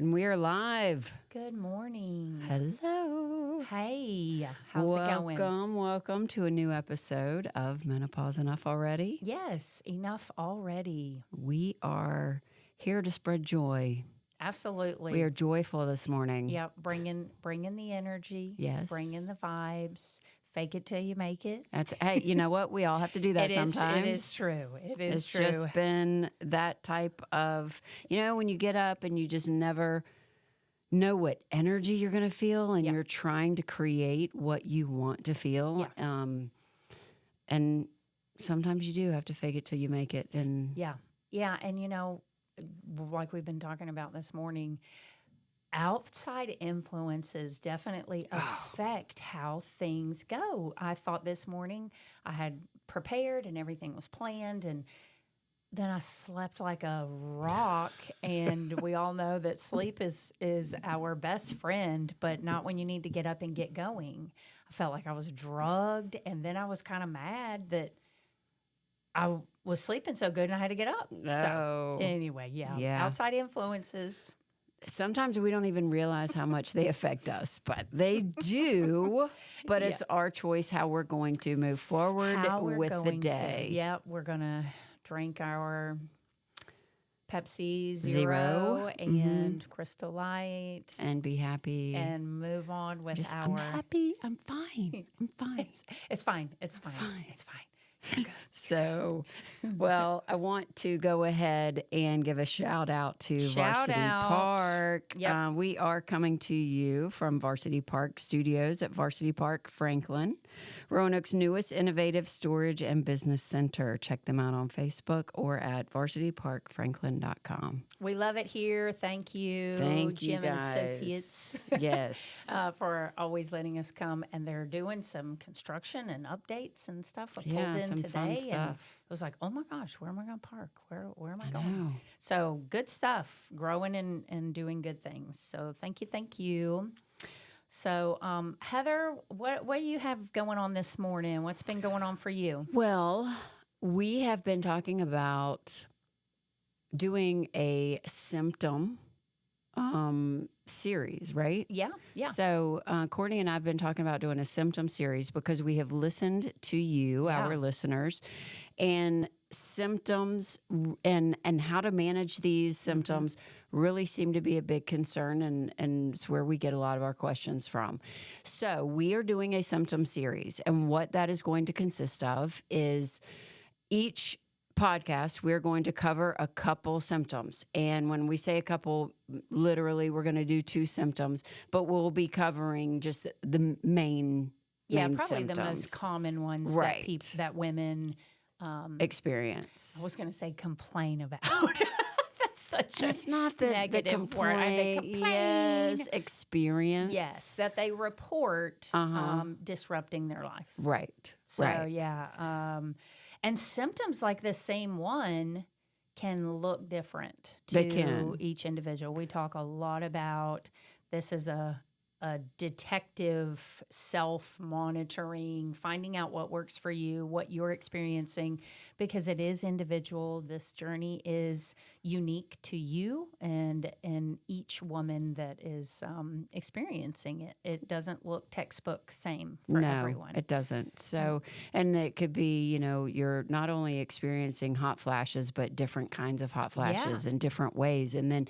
And we are live. Good morning. Hello. Hey, how's it going? Welcome to a new episode of Menopause Enough Already. Yes, enough already. We are here to spread joy. Absolutely. We are joyful this morning. Yep, bringing the energy. Yes. Bringing the vibes. Fake it till you make it. Hey, you know what? We all have to do that sometimes. It is true. It's true. It's just been that type of, when you get up and you just never know what energy you're going to feel and you're trying to create what you want to feel. Yeah. And sometimes you do have to fake it till you make it. And Yeah. And, like we've been talking about this morning, outside influences definitely affect how things go. I thought this morning I had prepared and everything was planned, and then I slept like a rock. And we all know that sleep is our best friend, but not when you need to get up and get going. I felt like I was drugged, and then I was kind of mad that I was sleeping so good and I had to get up. So anyway, outside influences. Sometimes we don't even realize how much they affect us, but they do. But it's our choice how we're going to move forward with the day. We're going to drink our Pepsi Zero and Crystal Light. And be happy. And move on with our... I'm happy. I'm fine. I'm fine. It's fine. It's fine. It's fine. So, well, I want to go ahead and give a shout out to Varsity Park. Yep. We are coming to you from Varsity Park Studios at Varsity Park Franklin, Roanoke's newest innovative storage and business center. Check them out on Facebook or at varsityparkfranklin.com. We love it here. Thank you, Jim and Associates. Yes. For always letting us come. And they're doing some construction and updates and stuff. I pulled in some today, fun stuff. And it was like, oh my gosh, where am I going to park? Where am I going? So good stuff, growing and doing good things. So thank you. So Heather, what do you have going on this morning? What's been going on for you? Well, we have been talking about doing a symptom series, right? Yeah. So Courtney and I have been talking about doing a symptom series because we have listened to you, our listeners, and symptoms and how to manage these symptoms really seem to be a big concern, and it's where we get a lot of our questions from. So we are doing a symptom series, and what that is going to consist of is each podcast, we're going to cover a couple symptoms. And when we say a couple, literally, we're going to do 2 symptoms, but we'll be covering just the main probably symptoms. the most common ones that women experience. I was going to say complain about. That's such it's a not the negative word. Complain. Yes, experience. Yes, that they report disrupting their life. Right. So, and symptoms like the same one can look different to each individual. We talk a lot about this is a detective self-monitoring, finding out what works for you, what you're experiencing, because it is individual. This journey is unique to you and each woman that is experiencing it. It doesn't look textbook same for everyone. No, it doesn't. So, and it could be, you're not only experiencing hot flashes, but different kinds of hot flashes in different ways. And then,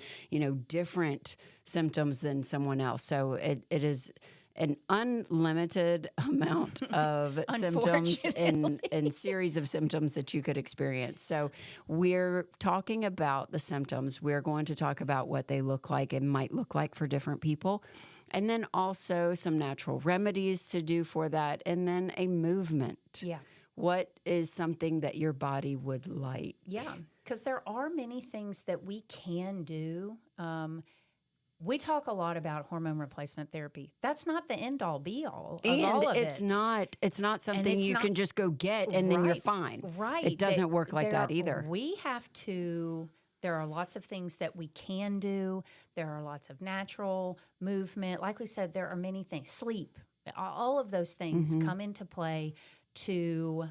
different symptoms than someone else. So it is an unlimited amount of symptoms and series of symptoms that you could experience. So we're talking about the symptoms. We're going to talk about what they look like and might look like for different people. And then also some natural remedies to do for that. And then a movement. Yeah. What is something that your body would like? Yeah, because there are many things that we can do. We talk a lot about hormone replacement therapy. That's not the end all be all of all of it's it. It's not something you can just go get and then you're fine. Right. It doesn't work like that either. There are lots of things that we can do. There are lots of natural movement. Like we said, there are many things. Sleep. All of those things come into play to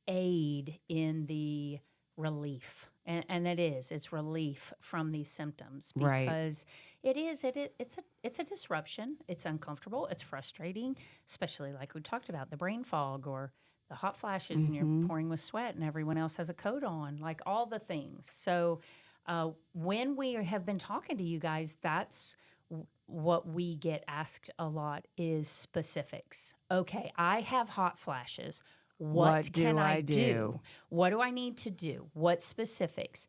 aid in the relief And it's relief from these symptoms Right. because it's a disruption. It's uncomfortable. It's frustrating, especially like we talked about the brain fog or the hot flashes and you're pouring with sweat and everyone else has a coat on, like all the things. So when we have been talking to you guys, that's what we get asked a lot is specifics. Okay, I have hot flashes. What do can I I do? do? What do I need to do? What specifics?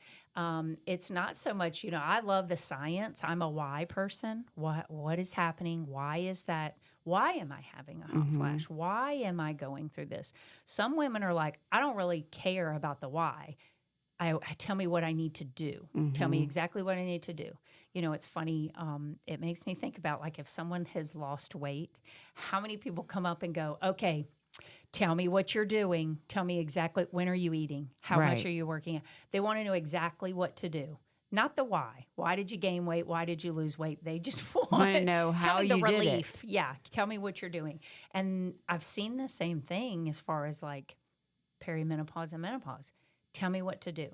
It's not so much, I love the science. I'm a why person. What is happening? Why is that? Why am I having a hot flash? Why am I going through this? Some women are like, I don't really care about the why. I tell me what I need to do. Tell me exactly what I need to do. It's funny. It makes me think about like if someone has lost weight, how many people come up and go, okay, tell me what you're doing. Tell me exactly when are you eating? How much Right. are you working out? They want to know exactly what to do. Not the why. Why did you gain weight? Why did you lose weight? They just want to know how tell me the you did relief. it. Yeah, tell me what you're doing. And I've seen the same thing as far as like perimenopause and menopause. Tell me what to do.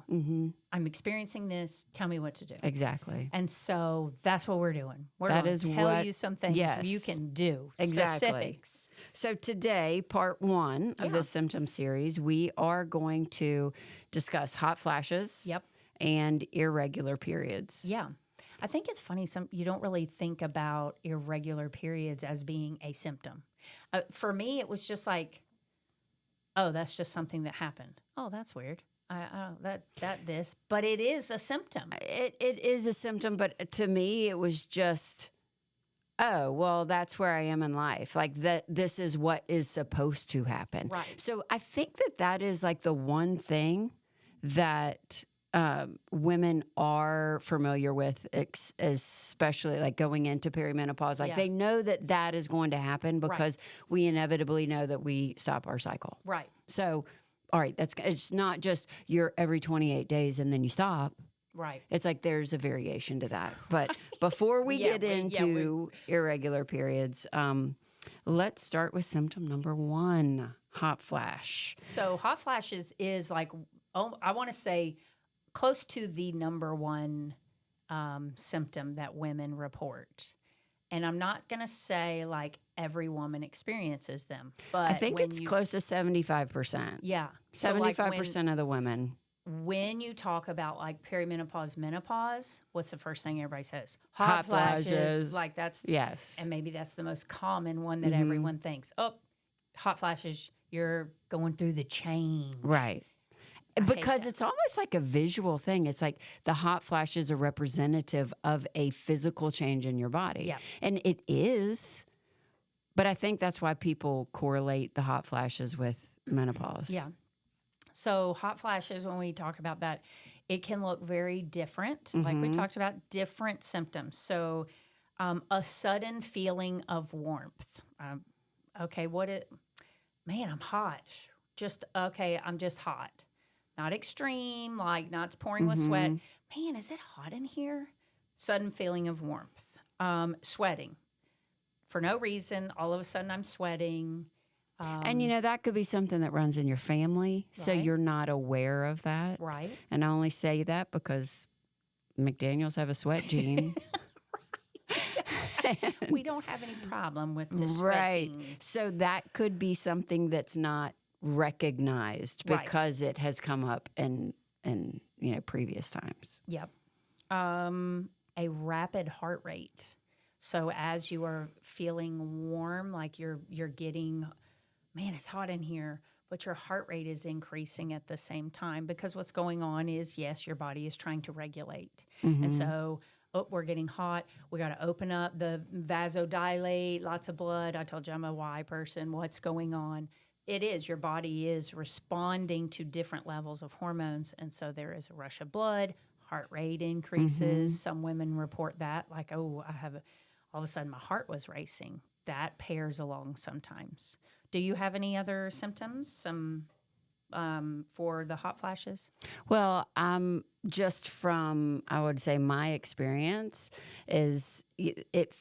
I'm experiencing this. Tell me what to do. Exactly. And so that's what we're doing. We're That going is to tell what- you some things yes. you can do. Exactly. Specifics. So today, part 1 of Yeah. the symptom series, we are going to discuss hot flashes Yep. and irregular periods. Yeah. I think it's funny. You don't really think about irregular periods as being a symptom. For me, it was just like, oh, that's just something that happened. Oh, that's weird. But it is a symptom. It is a symptom, but to me, it was just, oh, well, that's where I am in life. Like that, this is what is supposed to happen. Right. So I think that is like the one thing that women are familiar with, especially like going into perimenopause. Like Yeah. they know that is going to happen because we inevitably know that we stop our cycle. Right. So, all right, it's not just you're every 28 days and then you stop. Right. It's like there's a variation to that. But before we Yeah, get we- into irregular periods, let's start with symptom number 1, hot flash. So hot flashes is like, I want to say close to the number one symptom that women report. And I'm not going to say like every woman experiences them, but I think when it's close to 75%. Yeah. So, like, 75% of the women. when you talk about like perimenopause, menopause, what's the first thing everybody says? Hot flashes. Like that's, Yes. and maybe that's the most common one that everyone thinks. Oh, hot flashes, you're going through the change. Right. hate Because that. it's almost like a visual thing. It's like the hot flash is a representative of a physical change in your body. Yeah. And it is. But I think that's why people correlate the hot flashes with menopause. Yeah. So hot flashes, when we talk about that, it can look very different. Like we talked about, different symptoms. So a sudden feeling of warmth. Man, I'm hot. I'm just hot. Not extreme, like not pouring with sweat. Man, is it hot in here? Sudden feeling of warmth. Sweating. For no reason, all of a sudden I'm sweating. And that could be something that runs in your family. So Right. you're not aware of that. Right. And I only say that because McDaniels have a sweat gene. We don't have any problem with the Right. sweating. So that could be something that's not recognized Right. because it has come up in previous times. Yep. A rapid heart rate. So as you are feeling warm, like you're getting, man, it's hot in here, but your heart rate is increasing at the same time because what's going on is, yes, your body is trying to regulate. And so, we're getting hot. We got to open up the vasodilate, lots of blood. I told you I'm a Y person. What's going on? It is. Your body is responding to different levels of hormones. And so there is a rush of blood, heart rate increases. Some women report that, like, oh, all of a sudden my heart was racing. That pairs along sometimes. Do you have any other symptoms for the hot flashes? Well, just from, I would say, my experience is it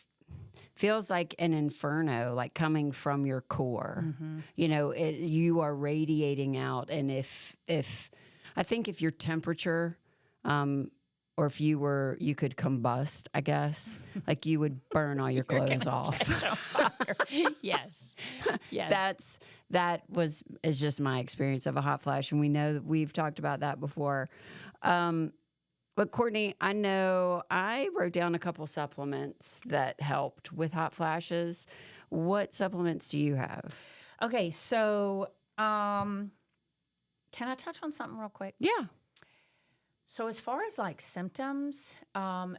feels like an inferno, like coming from your core. You are radiating out. And if I think if your temperature or if you could combust, I guess, like you would burn all your clothes off. Yes. Yes. Is just my experience of a hot flash. And we know that we've talked about that before. But Courtney, I know I wrote down a couple supplements that helped with hot flashes. What supplements do you have? Okay, so can I touch on something real quick? Yeah. So as far as like symptoms,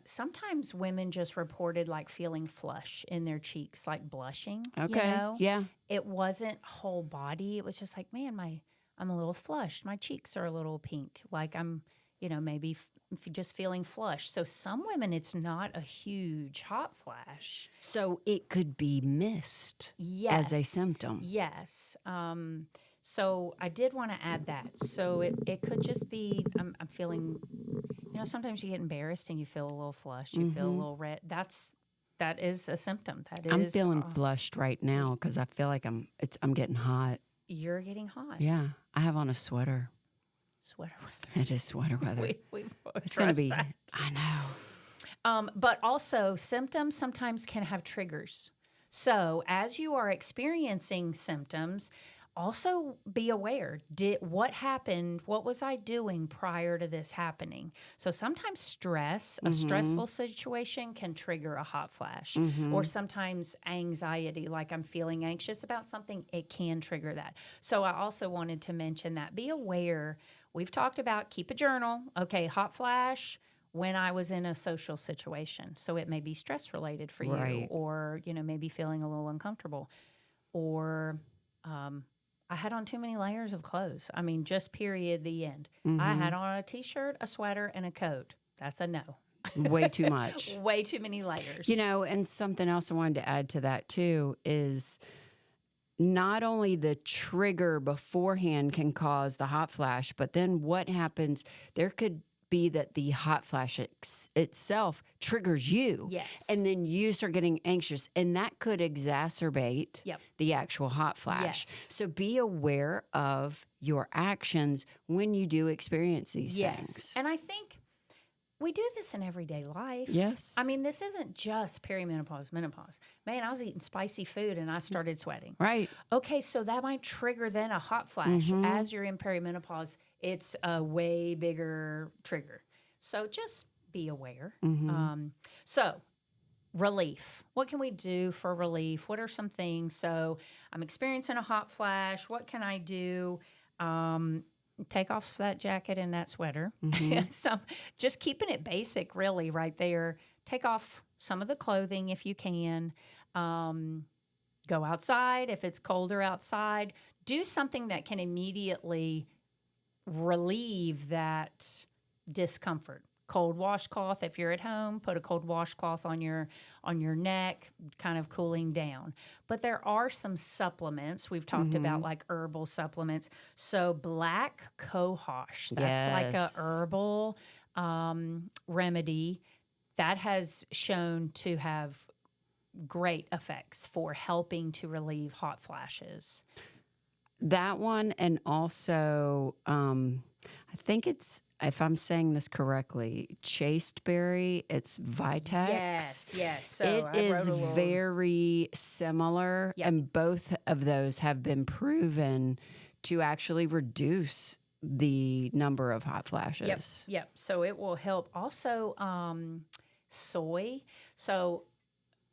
sometimes women just reported like feeling flush in their cheeks, like blushing. Okay. You know? Yeah. It wasn't whole body. It was just like, man, I'm a little flushed. My cheeks are a little pink. Like I'm, maybe just feeling flush. So some women, it's not a huge hot flash. So it could be missed Yes. as a symptom. Yes. So I did want to add that. So it could just be I'm feeling, sometimes you get embarrassed and you feel a little flushed. You feel a little red. That is a symptom. I'm feeling flushed right now because I feel like I'm getting hot. You're getting hot. Yeah, I have on a sweater. Sweater weather. It is sweater weather. It's going to be. That. I know. But also, symptoms sometimes can have triggers. So as you are experiencing symptoms, also be aware. What happened? What was I doing prior to this happening? So sometimes stress, a stressful situation can trigger a hot flash. Or sometimes anxiety, like I'm feeling anxious about something, it can trigger that. So I also wanted to mention that. Be aware. We've talked about keep a journal. Okay, hot flash when I was in a social situation. So it may be stress related for you, or, maybe feeling a little uncomfortable, or I had on too many layers of clothes. I mean, just period, the end. I had on a T-shirt, a sweater, and a coat. That's a no. Way too much. Way too many layers. And something else I wanted to add to that too is not only the trigger beforehand can cause the hot flash, but then what happens, there could be that the hot flash itself triggers you. Yes. And then you start getting anxious, and that could exacerbate Yep. the actual hot flash. Yes. So be aware of your actions when you do experience these things. And I think we do this in everyday life. Yes. I mean, this isn't just perimenopause, menopause. Man, I was eating spicy food and I started sweating. Right. Okay, so that might trigger then a hot flash. As you're in perimenopause, it's a way bigger trigger. So just be aware. So relief. What can we do for relief? What are some things? So I'm experiencing a hot flash. What can I do? Take off that jacket and that sweater. Just keeping it basic, really, right there. Take off some of the clothing if you can. Go outside if it's colder outside. Do something that can immediately relieve that discomfort. Cold washcloth if you're at home, put a cold washcloth on your neck, kind of cooling down. But there are some supplements we've talked about, like herbal supplements. So black cohosh, that's like a herbal remedy that has shown to have great effects for helping to relieve hot flashes. That one, and also I think it's, if I'm saying this correctly, chasteberry, it's Vitex. Yes. So it is very similar, and both of those have been proven to actually reduce the number of hot flashes. Yep. So it will help. Also, soy. So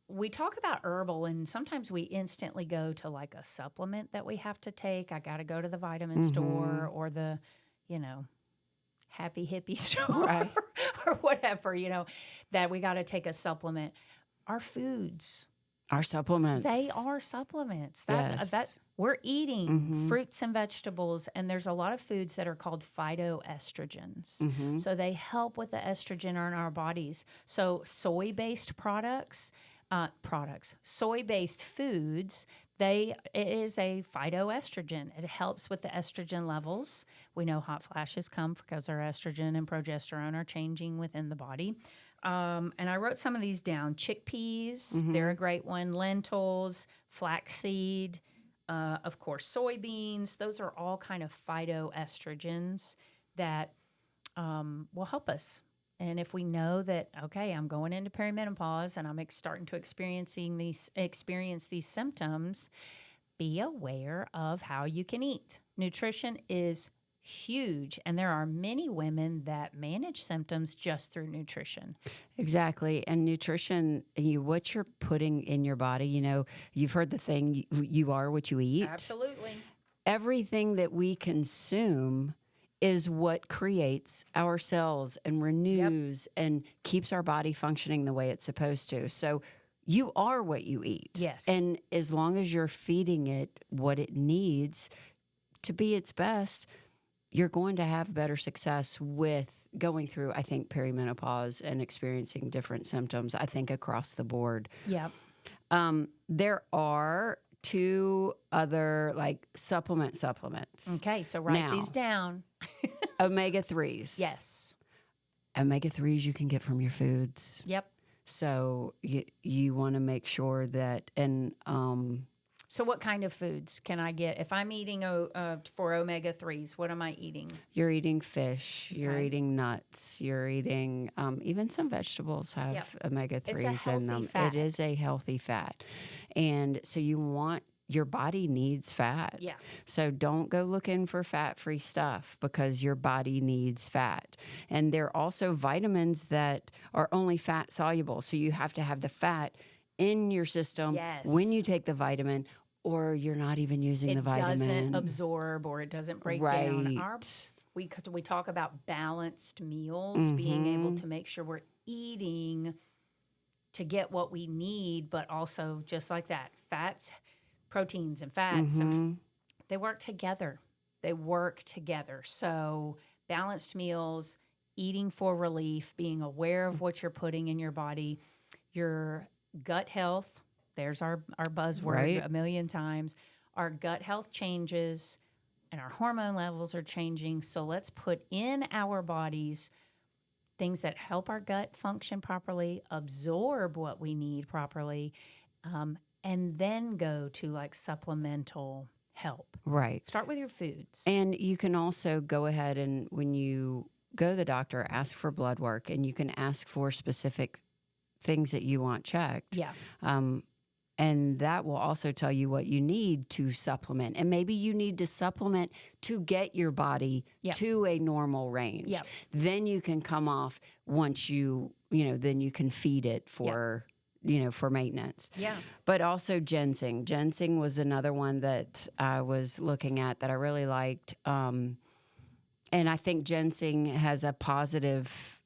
we talk about herbal, and sometimes we instantly go to like a supplement that we have to take. I got to go to the vitamin store or the, happy hippie store or whatever, that we got to take a supplement. Our foods. Our supplements. They are supplements. That we're eating fruits and vegetables, and there's a lot of foods that are called phytoestrogens. So they help with the estrogen in our bodies. So soy-based soy-based foods, it is a phytoestrogen. It helps with the estrogen levels. We know hot flashes come because our estrogen and progesterone are changing within the body. And I wrote some of these down. Chickpeas, they're a great one. Lentils, flaxseed, of course, soybeans. Those are all kind of phytoestrogens that will help us. And if we know that, okay, I'm going into perimenopause and I'm starting to experience these symptoms, be aware of how you can eat. Nutrition is huge, and there are many women that manage symptoms just through nutrition. Exactly. And nutrition, what you're putting in your body, you've heard the thing, you are what you eat. Absolutely. Everything that we consume is what creates our cells and renews and keeps our body functioning the way it's supposed to. So you are what you eat. Yes. And as long as you're feeding it what it needs to be its best, you're going to have better success with going through, I think, perimenopause and experiencing different symptoms, I think, across the board. Yep. There are 2 other supplements. Okay, so write these down. Omega-3s. Yes. Omega-3s you can get from your foods. Yep. So you want to make sure that, So what kind of foods can I get? If I'm eating for omega-3s, what am I eating? you're eating fish, you're eating nuts, you're eating, even some vegetables have omega-3s in them. fat. It is a healthy fat. And so your body needs fat. Yeah. So don't go looking for fat-free stuff because your body needs fat. And there are also vitamins that are only fat soluble. So you have to have the fat in your system when you take the vitamin, or you're not even using the vitamin. It doesn't absorb, or it doesn't break down. We talk about balanced meals, being able to make sure we're eating to get what we need, but also just like that, proteins and fats, they work together. So balanced meals, eating for relief, being aware of what you're putting in your body, your gut health. There's our buzzword a million times. Our gut health changes and our hormone levels are changing. So let's put in our bodies things that help our gut function properly, absorb what we need properly, and then go to supplemental help. Right. Start with your foods. And you can also go ahead and when you go to the doctor, ask for blood work, and you can ask for specific things that you want checked. Yeah. And that will also tell you what you need to supplement. And maybe you need to supplement to get your body to a normal range. Yep. Then you can come off once then you can feed it for, for maintenance. Yeah. But also ginseng. Ginseng was another one that I was looking at that I really liked. And I think ginseng has a positive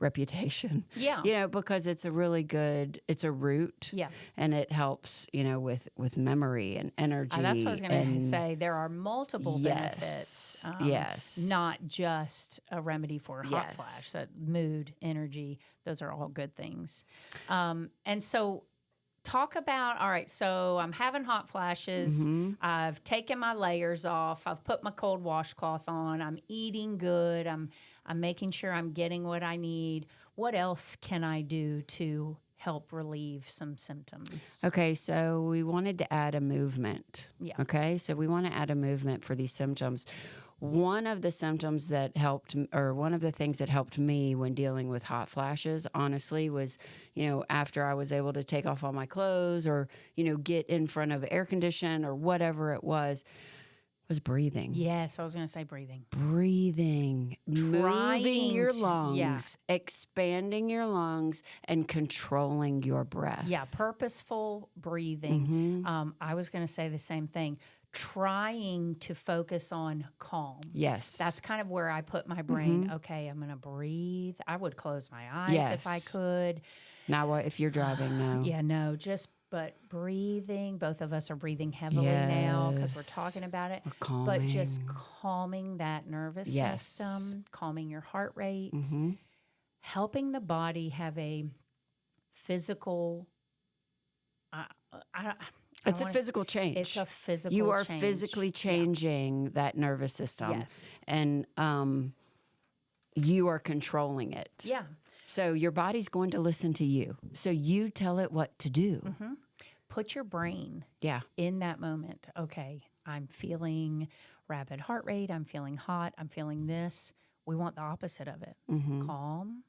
reputation. Yeah. Because it's a really good, it's a root. Yeah. And it helps, with memory and energy. That's what I was going to say. There are multiple Yes. benefits. Not just a remedy for a hot flash, that mood, energy, those are all good things. And so talk about, all right, so I'm having hot flashes. I've taken my layers off. I've put my cold washcloth on. I'm eating good. I'm making sure I'm getting what I need. What else can I do to help relieve some symptoms? Okay, so we wanted to add a movement. Yeah. Okay, so we want to add a movement for these symptoms. One of the symptoms that helped, or one of the things that helped me when dealing with hot flashes, honestly, was, after I was able to take off all my clothes or, get in front of air condition or whatever it was breathing. Yes, I was going to say breathing. Moving your lungs, expanding your lungs, and controlling your breath. Yeah, purposeful breathing. I was going to say the same thing. Trying to focus on calm. Yes. That's kind of where I put my brain. Okay, I'm going to breathe. I would close my eyes if I could. Now, what if you're driving now? Yeah, no, but breathing. Both of us are breathing heavily now because we're talking about it. But just calming that nervous system, calming your heart rate, helping the body have a physical. It's a physical change. It's a physical change. You are physically changing that nervous system. Yes. And you are controlling it. Yeah. So your body's going to listen to you. So you tell it what to do. Put your brain Yeah. in that moment. Okay, I'm feeling rapid heart rate. I'm feeling hot. I'm feeling this. We want the opposite of it. Calm.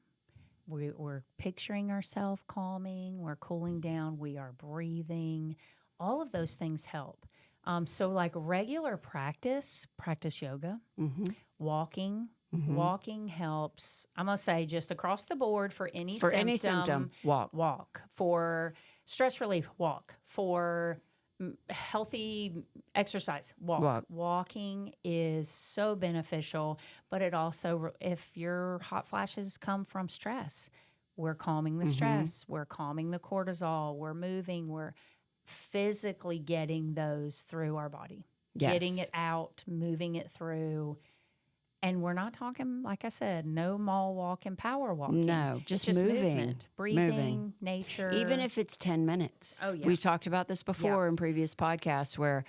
We're picturing ourselves calming. We're cooling down. We are breathing. All of those things help. So like regular practice yoga, walking. Walking helps. I'm going to say just across the board for any symptom, walk. For stress relief, walk. For healthy exercise, walk. Walking is so beneficial, but it also, if your hot flashes come from stress, we're calming the stress, we're calming the cortisol, we're moving, we're physically getting those through our body, getting it out, moving it through. And we're not talking, like I said, no mall walking, power walking. No, just moving, movement, breathing, nature. Even if it's 10 minutes. Oh, yeah. We've talked about this before in previous podcasts where,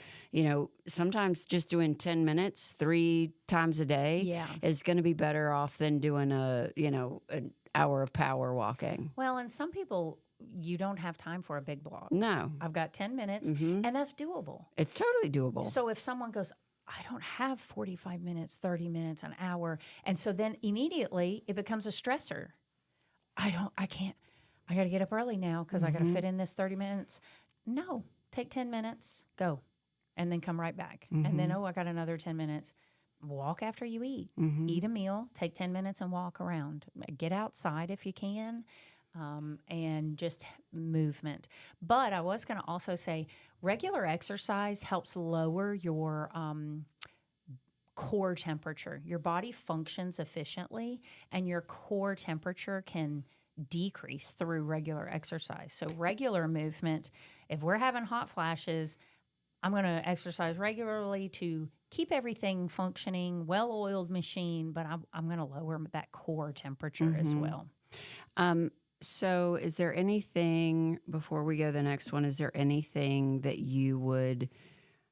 sometimes just doing 10 minutes 3 times a day is going to be better off than doing an hour of power walking. Well, and some people, you don't have time for a big block. No. I've got 10 minutes, and that's doable. It's totally doable. So if someone goes, I don't have 45 minutes, 30 minutes, an hour. And so then immediately it becomes a stressor. I can't, I got to get up early now because I got to fit in this 30 minutes. No, take 10 minutes, go, and then come right back. And then, I got another 10 minutes. Walk after you eat. Eat a meal, take 10 minutes and walk around. Get outside if you can. And just movement. But I was going to also say regular exercise helps lower your core temperature. Your body functions efficiently, and your core temperature can decrease through regular exercise. So regular movement, if we're having hot flashes, I'm going to exercise regularly to keep everything functioning, well-oiled machine, but I'm going to lower that core temperature as well. So is there anything, before we go to the next one, is there anything that you would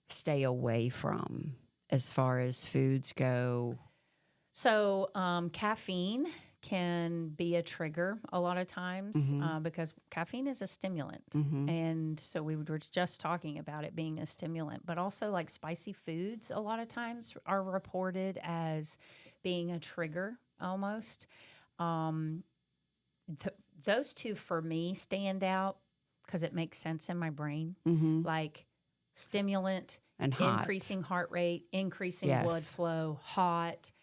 stay away from as far as foods go? So caffeine can be a trigger a lot of times because caffeine is a stimulant. And so we were just talking about it being a stimulant, but also like spicy foods a lot of times are reported as being a trigger almost. Those two for me stand out because it makes sense in my brain. Like stimulant, and hot. Increasing heart rate, increasing blood flow, hot.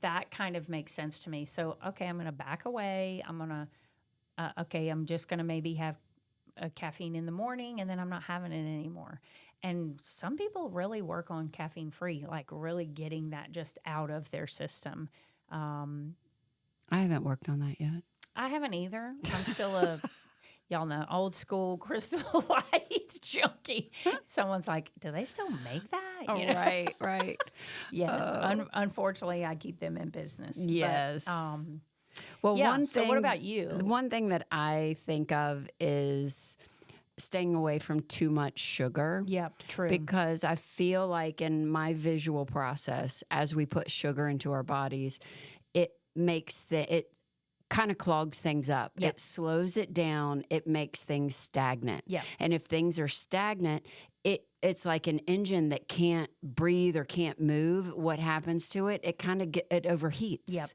That kind of makes sense to me. So, okay, I'm going to back away. I'm going to, I'm just going to maybe have a caffeine in the morning and then I'm not having it anymore. And some people really work on caffeine free, like really getting that just out of their system. I haven't worked on that yet. I haven't either. I'm still y'all know, old school Crystal Light junkie. Someone's like, do they still make that? Oh, right. Yes. Unfortunately, I keep them in business. Yes. But, one thing. So what about you? One thing that I think of is staying away from too much sugar. Yep, true. Because I feel like in my visual process, as we put sugar into our bodies, it makes it kind of clogs things up. Yep. It slows it down. It makes things stagnant. Yep. And if things are stagnant, it's like an engine that can't breathe or can't move. What happens to it? It kind of it overheats. Yep.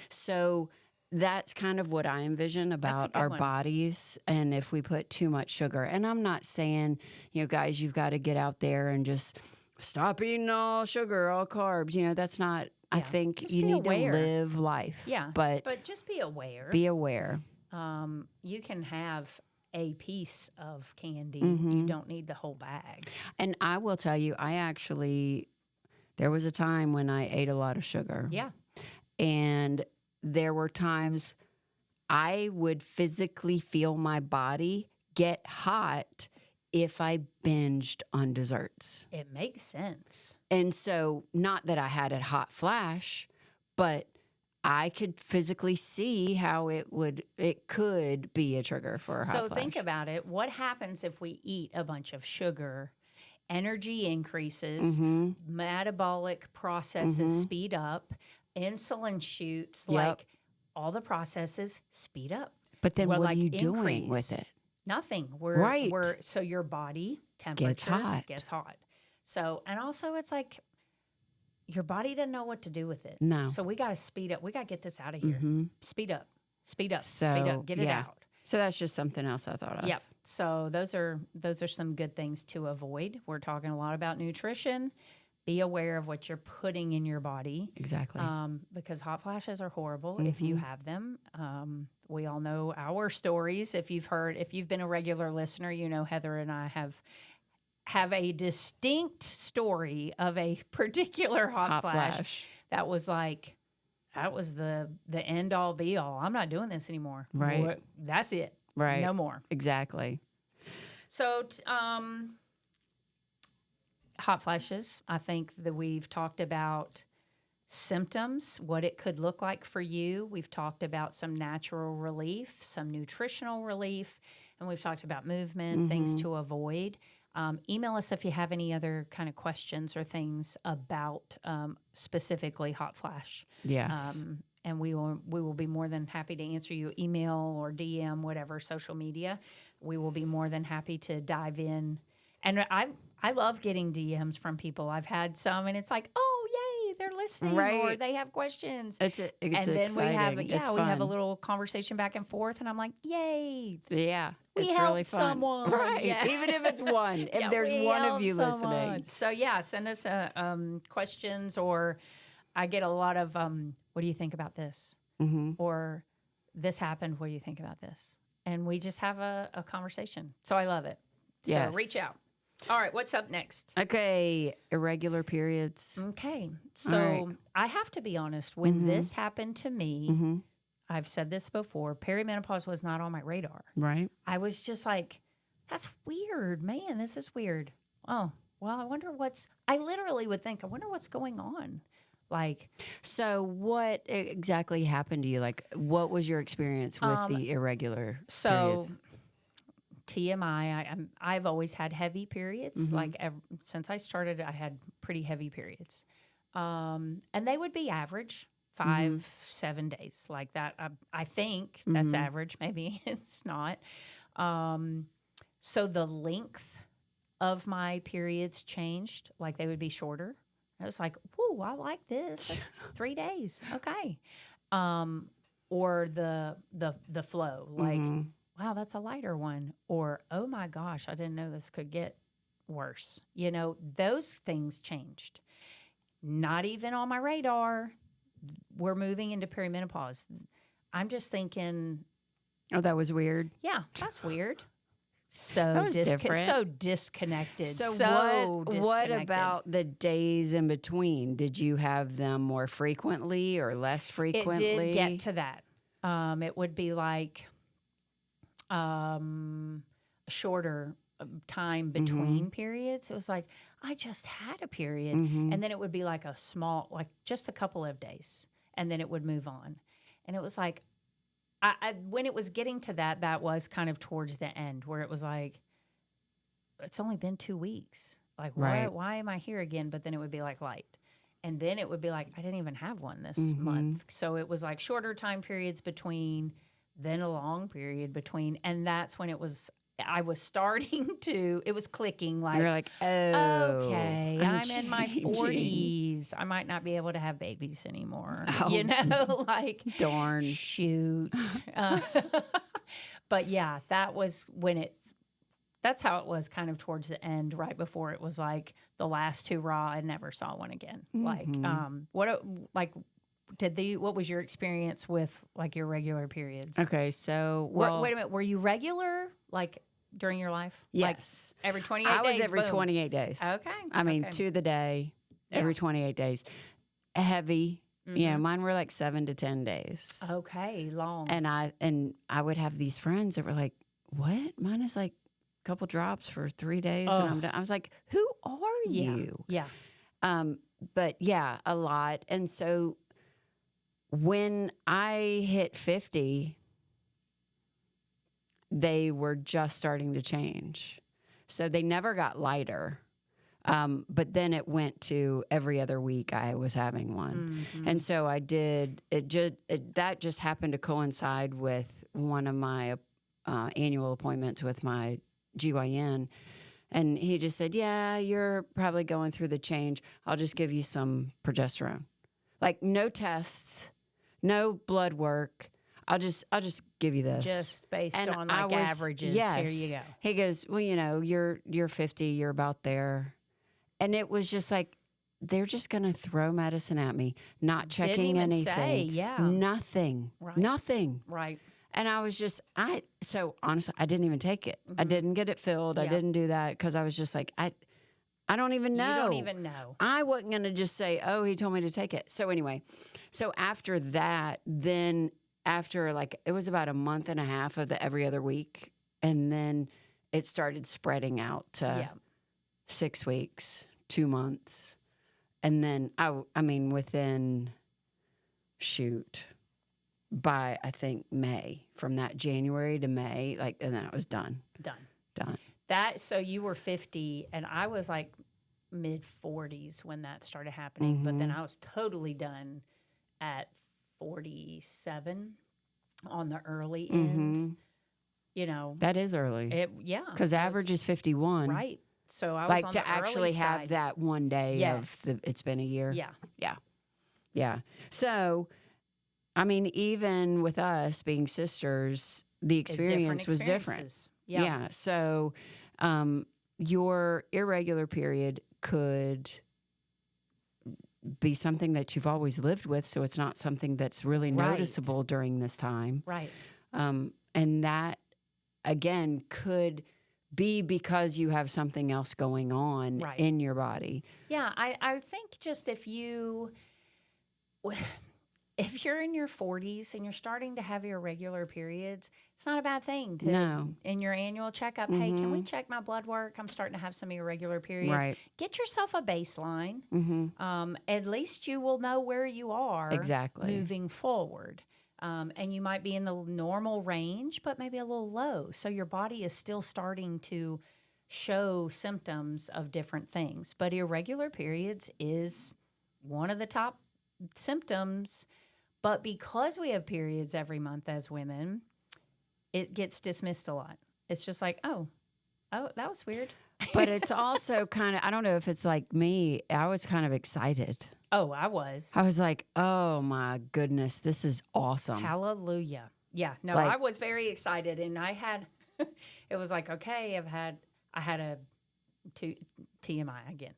So that's kind of what I envision about our bodies. And if we put too much sugar, and I'm not saying, guys, you've got to get out there and just stop eating all sugar, all carbs. That's not. I think just you need to live life. Yeah, but just be aware. Be aware. You can have a piece of candy. You don't need the whole bag. And I will tell you, there was a time when I ate a lot of sugar. Yeah. And there were times I would physically feel my body get hot if I binged on desserts. It makes sense. And so, not that I had a hot flash, but I could physically see how it could be a trigger for a hot flash. So think about it. What happens if we eat a bunch of sugar? Energy increases, metabolic processes speed up, insulin shoots, like all the processes speed up. But then what are you doing with it? Nothing. So your body temperature gets hot. So, and also it's like your body doesn't know what to do with it. No. So we got to speed up. We got to get this out of here. Speed up, speed up, So, speed up. Get it out. So that's just something else I thought of. Yep. So those are some good things to avoid. We're talking a lot about nutrition. Be aware of what you're putting in your body. Exactly. Because hot flashes are horrible if you have them. We all know our stories. If you've been a regular listener, you know Heather and I have a distinct story of a particular hot flash that was like, that was the end all be all. I'm not doing this anymore. Right. That's it. Right. No more. Exactly. So, hot flashes, I think that we've talked about symptoms, what it could look like for you. We've talked about some natural relief, some nutritional relief, and we've talked about movement, things to avoid. Email us if you have any other kind of questions or things about specifically hot flash. Yes. And we will be more than happy to answer you email or DM, whatever, social media. We will be more than happy to dive in. And I love getting DMs from people. I've had some, and it's like, oh, yay, they're listening, or they have questions. It's and then exciting. we have a little conversation back and forth, and I'm like, yay. Yeah. We it's helped really fun. Someone. Right. Yeah. Even if it's one. If there's one of you listening. So, send us questions, or I get a lot of, what do you think about this? Or this happened, what do you think about this? And we just have a conversation. So I love it. So reach out. All right, what's up next? Okay, irregular periods. Okay, so I have to be honest. When this happened to me, I've said this before, perimenopause was not on my radar. Right. I was just like, that's weird, man, this is weird. Oh, well, I literally would think, I wonder what's going on. Like, so what exactly happened to you? Like, what was your experience with the irregular periods? TMI, I've always had heavy periods. Like since I started, I had pretty heavy periods. And they would be average, 5-7 days like that. I think that's average. Maybe it's not. So the length of my periods changed. Like they would be shorter. I was like, whoa, I like this. That's 3 days. Okay. Or the flow, like, wow, that's a lighter one. Or, oh my gosh, I didn't know this could get worse. You know, those things changed. Not even on my radar. We're moving into perimenopause. I'm just thinking. Oh, that was weird. Yeah, that's weird. So that was different. So disconnected. So disconnected. What about the days in between? Did you have them more frequently or less frequently? It did get to that. It would be like a shorter time between periods. It was like, I just had a period. And then it would be like a small, like just a couple of days. And then it would move on. And it was like, when it was getting to that was kind of towards the end where it was like, it's only been 2 weeks. Like, why am I here again? But then it would be like light. And then it would be like, I didn't even have one this month. So it was like shorter time periods between, then a long period between. And that's when I was starting to, it was clicking like, you're like, oh, okay, I'm in my 40s. I might not be able to have babies anymore. Oh. You know, like, darn. Shoot. But yeah, that was when that's how it was kind of towards the end, right before it was like the last hurrah. I never saw one again. Like, what was your experience with like your regular periods? Okay, so wait a minute, were you regular like during your life? Yes, like every 28 days. I was every 28 days. Okay, I mean to the day, every 28 days. Heavy. Yeah, mine were like 7 to 10 days. Okay, long. And I would have these friends that were like, "What? Mine is like a couple drops for 3 days, and I'm done." I was like, "Who are you?" Yeah. But yeah, a lot. And so when I hit 50, they were just starting to change. So they never got lighter. But then it went to every other week I was having one. And so I did, that just happened to coincide with one of my annual appointments with my GYN. And he just said, yeah, you're probably going through the change. I'll just give you some progesterone. Like no tests, no blood work. I'll just give you this. Just based And on I like was, averages. yes. Here you go. He goes, well, you're 50, you're about there. And it was just like, they're just going to throw medicine at me, not checking even anything. say, yeah. Nothing. Right. Nothing. Right. And I was just, so honestly, I didn't even take it. I didn't get it filled. I Yeah. didn't do that because I was just like, I don't even know. You don't even know. I wasn't going to just say, oh, he told me to take it. So anyway, so after that, then after like, it was about a month and a half of the every other week. And then it started spreading out to 6 weeks, 2 months. And then I mean, within, by I think May, from that January to May, like, and then it was done. Done. So you were 50 and I was like mid 40s when that started happening, but then I was totally done at 47 on the early end. You know, That is early. Because average is 51. right. So I was Like on to the actually early have side. that one day Yes. of it's been a year. Yeah. Yeah. So, I mean, even with us being sisters, the experience was different. experiences. Yeah. So, your irregular period could be something that you've always lived with. So it's not something that's really Right. noticeable during this time. Right. And that, again, could be because you have something else going on Right. in your body. Yeah, I think just if you're in your 40s and you're starting to have irregular periods, it's not a bad thing to, No. in your annual checkup, hey, can we check my blood work? I'm starting to have some irregular periods. Right. Get yourself a baseline. At least you will know where you are Exactly. moving forward. And you might be in the normal range, but maybe a little low. So your body is still starting to show symptoms of different things. But irregular periods is one of the top symptoms. But because we have periods every month as women, it gets dismissed a lot. It's just like, oh, that was weird. But it's also kind of, I don't know if it's like me, I was kind of excited. Oh, I was. I was like, oh my goodness, this is awesome. Hallelujah. Yeah. No, Like- I was very excited. And I had, it was like, okay, I had a TMI again,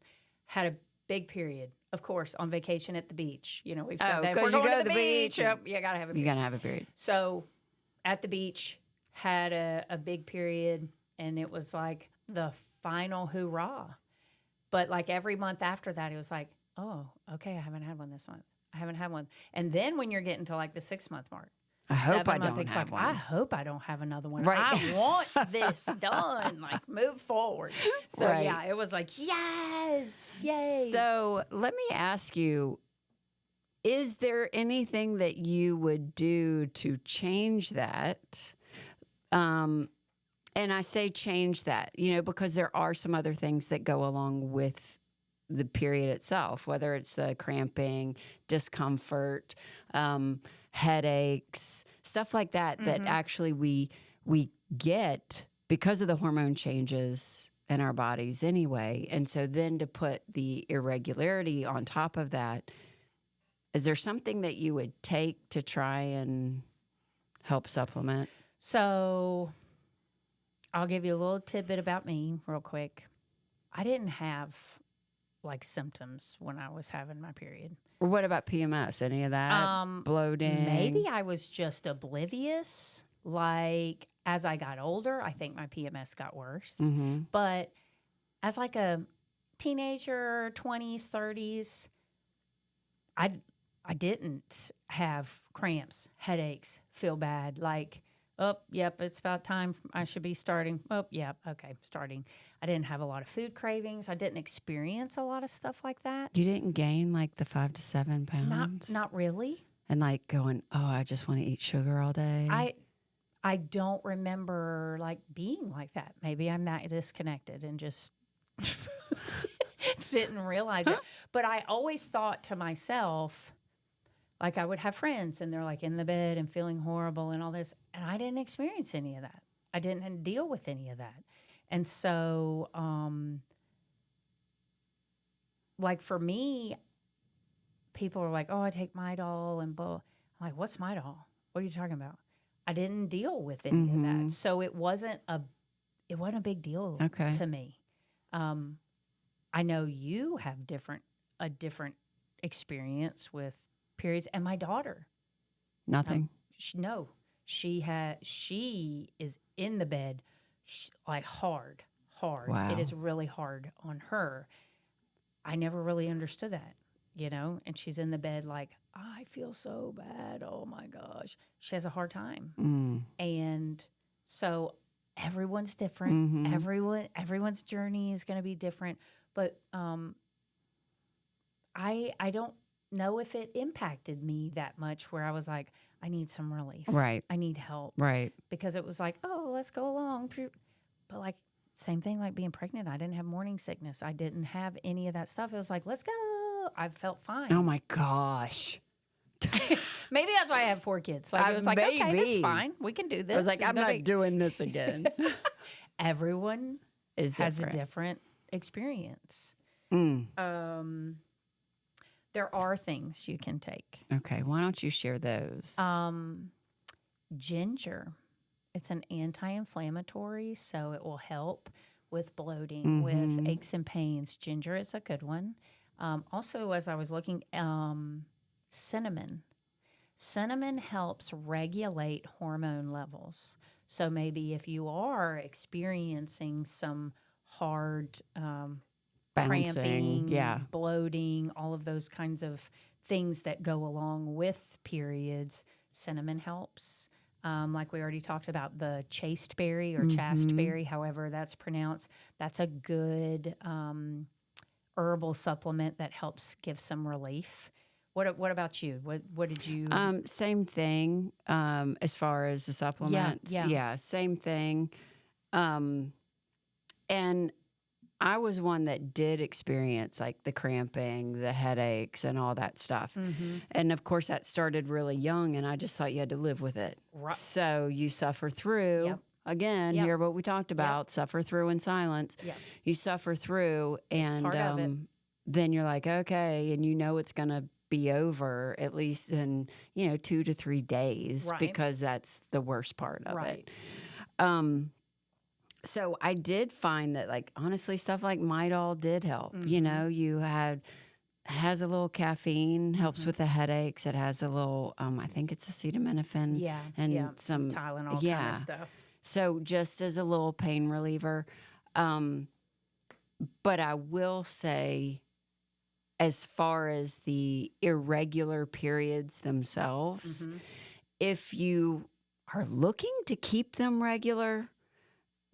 had a big period, of course, on vacation at the beach. You know, we've said that. If 'cause we're you going go to to the the beach. beach. Yep, you got to have a You're period. going to have a period. So at the beach, had a big period, and it was like the final hoorah. But like every month after that, it was like, oh, okay, I haven't had one this month. I haven't had one. And then when you're getting to like the 6 month mark, I hope I 7 month, don't it's have like, one. I hope I don't have another one. Right. I want this done. Like, move forward. So, Right. yeah, it was like, yes, yay. So let me ask you, is there anything that you would do to change that? And I say change that, because there are some other things that go along with the period itself, whether it's the cramping, discomfort, headaches, stuff like that, that actually we get because of the hormone changes in our bodies anyway. And so then to put the irregularity on top of that, is there something that you would take to try and help supplement? So I'll give you a little tidbit about me real quick. I didn't have like symptoms when I was having my period. Or what about PMS? Any of that? Bloating? Maybe I was just oblivious. Like as I got older, I think my PMS got worse. But as like a teenager, 20s, 30s, I didn't have cramps, headaches, feel bad. Like, oh, yep, it's about time I should be starting. Oh, yep, okay, starting. I didn't have a lot of food cravings. I didn't experience a lot of stuff like that. You didn't gain like the 5 to 7 pounds? Not really. And like going, oh, I just want to eat sugar all day? I don't remember like being like that. Maybe I'm that disconnected and just didn't realize it. But I always thought to myself, like I would have friends and they're like in the bed and feeling horrible and all this. And I didn't experience any of that. I didn't deal with any of that. And so, like for me, people are like, "Oh, I take Midol and blah." I'm like, "What's Midol? What are you talking about?" I didn't deal with any of that, so it wasn't a big deal to me. I know you have a different experience with periods, and my daughter, Nothing. She is in the bed, like hard. Wow. It is really hard on her. I never really understood that, and she's in the bed like, I feel so bad. Oh my gosh. She has a hard time. And so everyone's different. Everyone's journey is going to be different. But I don't know if it impacted me that much where I was like, I need some relief. Right. I need help. Right. Because it was like, oh, let's go along. But like, same thing like being pregnant. I didn't have morning sickness. I didn't have any of that stuff. It was like, let's go. I felt fine. Oh my gosh. Maybe that's why I have 4 kids. Like, it was like, okay, that's fine. We can do this. I was like, I'm not doing this again. Everyone has a different experience. There are things you can take. Okay, why don't you share those? Ginger. It's an anti-inflammatory, so it will help with bloating, with aches and pains. Ginger is a good one. Also, as I was looking, cinnamon. Cinnamon helps regulate hormone levels. So maybe if you are experiencing some hard cramping, bloating, all of those kinds of things that go along with periods, cinnamon helps. Like we already talked about the chasteberry or chasteberry, however that's pronounced. That's a good herbal supplement that helps give some relief. What about you? What did you? Same thing as far as the supplements. Yeah, same thing. And I was one that did experience like the cramping, the headaches, and all that stuff. And of course, that started really young, and I just thought you had to live with it. Right. So you suffer through. Again, hear what we talked about, suffer through in silence. You suffer through, and then you're like, okay, and it's going to be over at least in 2 to 3 days, because that's the worst part of it. So I did find that, like, honestly, stuff like Midol did help. It has a little caffeine, helps with the headaches. It has a little, I think it's acetaminophen, and some Tylenol kind of stuff. So just as a little pain reliever. But I will say, as far as the irregular periods themselves, if you are looking to keep them regular,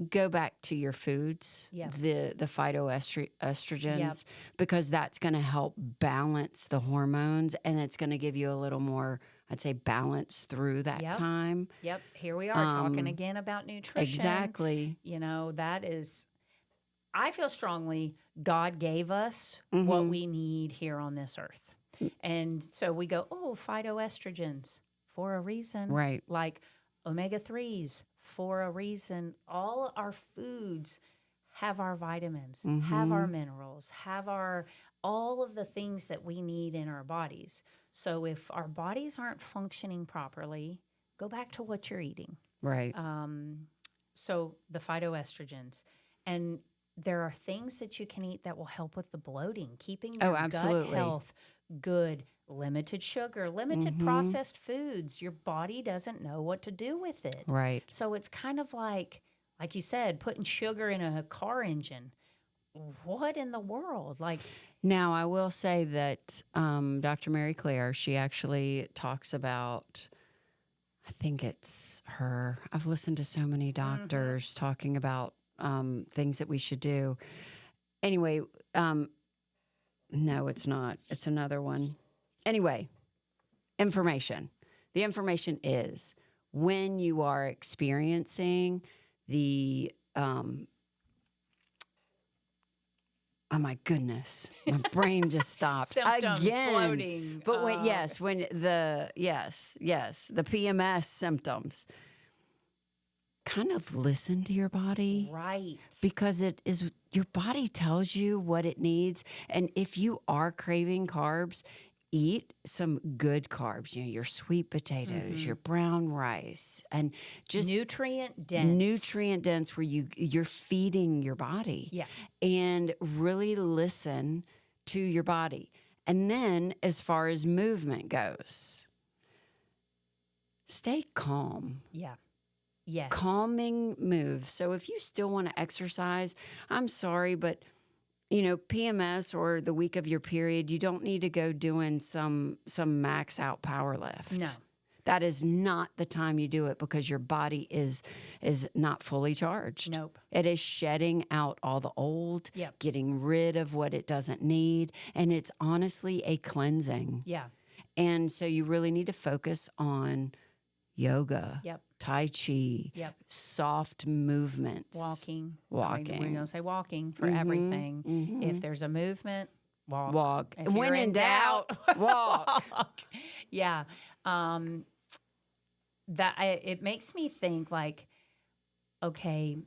go back to your foods, the phytoestrogens, because that's going to help balance the hormones, and it's going to give you a little more, I'd say, balance through that time. Here we are talking again about nutrition. Exactly. That is, I feel strongly God gave us what we need here on this earth. And so we go, oh, phytoestrogens for a reason. Right. Like omega-3s for a reason. All our foods have our vitamins, have our minerals, have all of the things that we need in our bodies. So if our bodies aren't functioning properly, go back to what you're eating. Right. So the phytoestrogens. And there are things that you can eat that will help with the bloating, keeping your gut health good. Limited sugar, limited processed foods. Your body doesn't know what to do with it. Right. So it's kind of like you said, putting sugar in a car engine. What in the world? Now, I will say that Dr. Mary Claire, she actually talks about, I think it's her. I've listened to so many doctors talking about things that we should do. Anyway, no, it's not. It's another one. Anyway, information. The information is when you are experiencing the, oh my goodness, my brain just stopped. Symptoms, again. Bloating. But when the PMS symptoms, kind of listen to your body. Right. Because it is, your body tells you what it needs. And if you are craving carbs, eat some good carbs, your sweet potatoes, your brown rice, and just nutrient dense where you're feeding your body. Yeah. And really listen to your body. And then as far as movement goes, stay calm. Yeah. Yes. Calming moves. So if you still want to exercise, I'm sorry, but PMS or the week of your period, you don't need to go doing some max out power lift. No. That is not the time you do it because your body is not fully charged. Nope. It is shedding out all the old, Yep. getting rid of what it doesn't need, and it's honestly a cleansing. Yeah. And so you really need to focus on yoga, Yep. Tai Chi, Yep. soft movements. Walking. Walking. We're going to say walking for everything. If there's a movement, walk. Walk. If When you're in doubt, walk. walk. Yeah. It makes me think like, okay,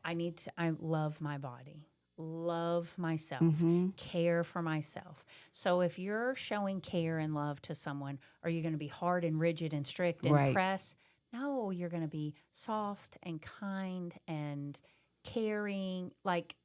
I love my body, love myself, care for myself. So if you're showing care and love to someone, are you going to be hard and rigid and strict and Right. press? No, you're going to be soft and kind and caring. Like,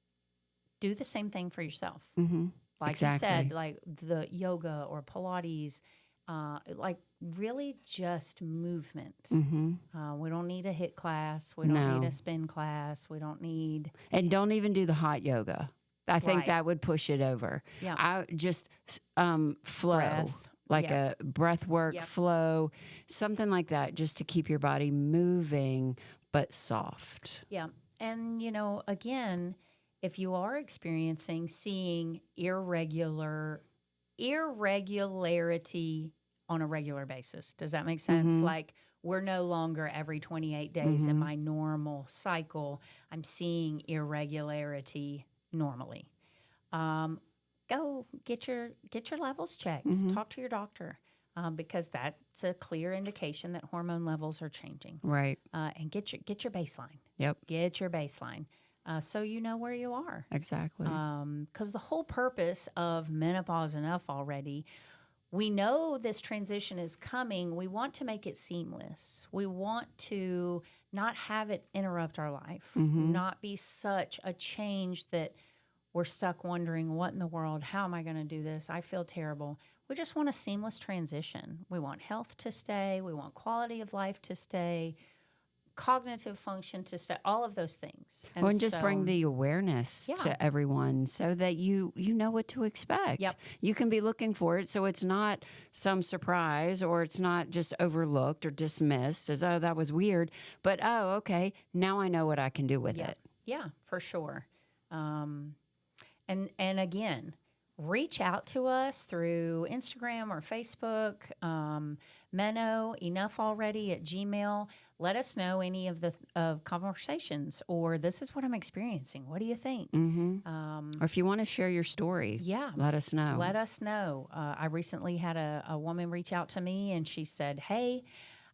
do the same thing for yourself. Like Exactly. you said, like the yoga or Pilates, like really just movement. We don't need a HIIT class. We don't need a spin class. We don't need... And don't even do the hot yoga. I think Right. that would push it over. Yeah. I just flow. Breath. Like Yep. a breath work, Yep. flow, something like that, just to keep your body moving but soft. Yeah. And, again, if you are seeing irregularity on a regular basis, does that make sense? Like, we're no longer every 28 days in my normal cycle. I'm seeing irregularity normally. Go get your levels checked. Talk to your doctor because that's a clear indication that hormone levels are changing. Right. And get your baseline. Yep. Get your baseline so you know where you are. Exactly. Because the whole purpose of Menopause Enough already, we know this transition is coming. We want to make it seamless. We want to not have it interrupt our life, not be such a change that we're stuck wondering, what in the world, how am I going to do this? I feel terrible. We just want a seamless transition. We want health to stay. We want quality of life to stay, cognitive function to stay, all of those things. And just bring the awareness Yeah. to everyone so that you know what to expect. Yep. You can be looking for it so it's not some surprise or it's not just overlooked or dismissed as, oh, that was weird. But, oh, okay, now I know what I can do with it. Yeah, for sure. And again, reach out to us through Instagram or Facebook, menough@gmail. Let us know any of the conversations, or this is what I'm experiencing. What do you think? Or if you want to share your story, let us know. Let us know. I recently had a woman reach out to me, and she said, hey,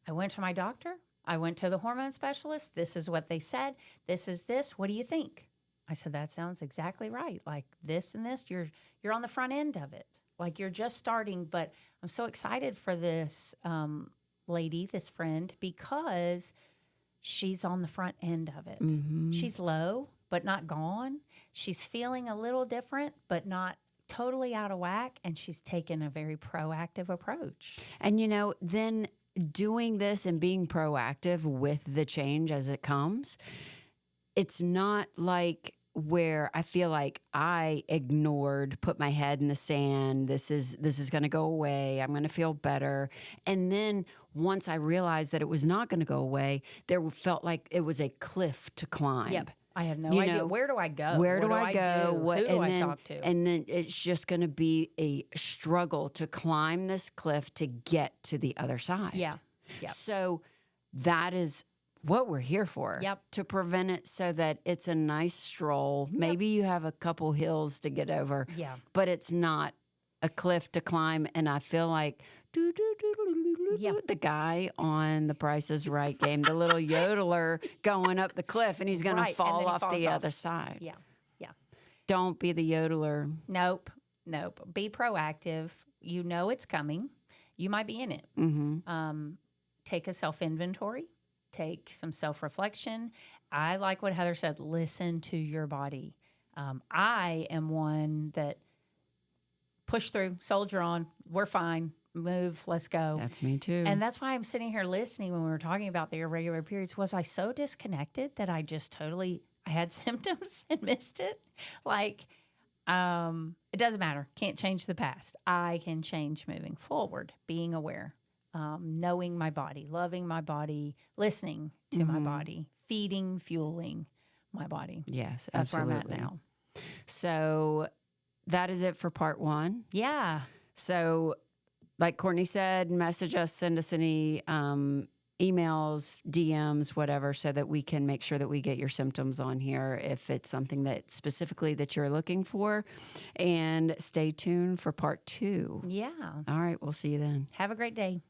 I went to my doctor. I went to the hormone specialist. This is what they said. This is this. What do you think? I said, that sounds exactly right. Like this and this, you're on the front end of it. Like you're just starting, but I'm so excited for this lady, this friend, because she's on the front end of it. She's low, but not gone. She's feeling a little different, but not totally out of whack. And she's taken a very proactive approach. And, then doing this and being proactive with the change as it comes, it's not like where I feel like I ignored, put my head in the sand. This is going to go away. I'm going to feel better. And then once I realized that it was not going to go away, there felt like it was a cliff to climb. Yep. I have no idea. Where do I go? Where do I go? Who do I talk to? And then it's just going to be a struggle to climb this cliff to get to the other side. Yeah. Yep. So that is what we're here for. Yep. To prevent it so that it's a nice stroll. Yep. Maybe you have a couple hills to get over. Yeah. But it's not a cliff to climb. And I feel like The guy on the Price is Right game, the little yodeler going up the cliff, and he's going to fall off the other side. Yeah. Yeah. Don't be the yodeler. Nope. Be proactive. You know it's coming. You might be in it. Take a self-inventory. Take some self-reflection. I like what Heather said. Listen to your body. I am one that push through, soldier on. We're fine. Move. Let's go. That's me too. And that's why I'm sitting here listening when we were talking about the irregular periods. Was I so disconnected that I just I had symptoms and missed it? Like, it doesn't matter. Can't change the past. I can change moving forward, being aware, knowing my body, loving my body, listening to my body, feeding, fueling my body. Yes, that's absolutely. where I'm at now. So that is it for part 1. Yeah. So like Courtney said, message us, send us any emails, DMs, whatever, so that we can make sure that we get your symptoms on here if it's something that specifically that you're looking for. And stay tuned for part 2. Yeah. All right. We'll see you then. Have a great day.